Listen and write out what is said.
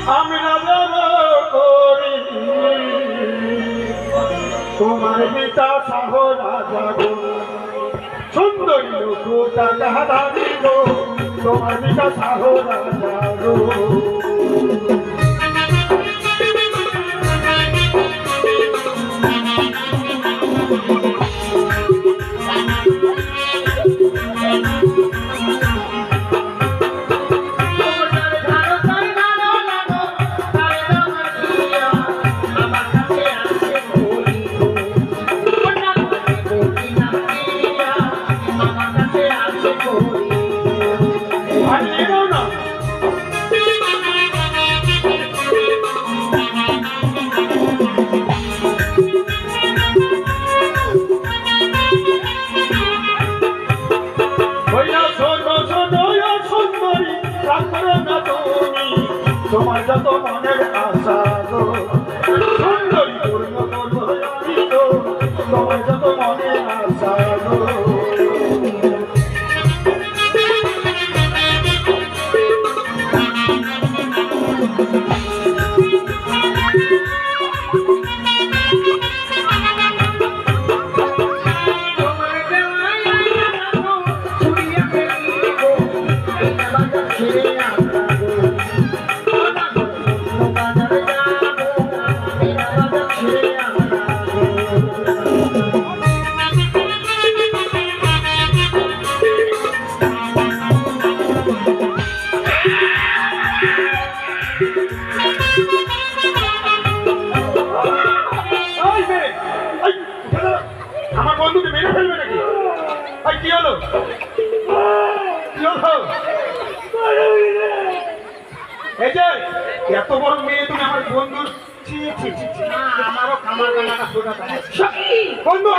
আমি রাজা করি তোমার পিতা সহ রাজা গো সুন্দরী লোক টাকাধারী গো তোমার পিতা সহ রাজা গো তোমার যত মনের আশা গো সুন্দরী পূর্ণ করবো আমি তো তোমার যত মনের আশা গো আমার বন্ধুকে মেরে ফেলবে নাকি? কি হলো? এই যে এত বড় মেয়ে তুমি আমার বন্ধুর আমারও কামার কামাটা শোনা বন্ধু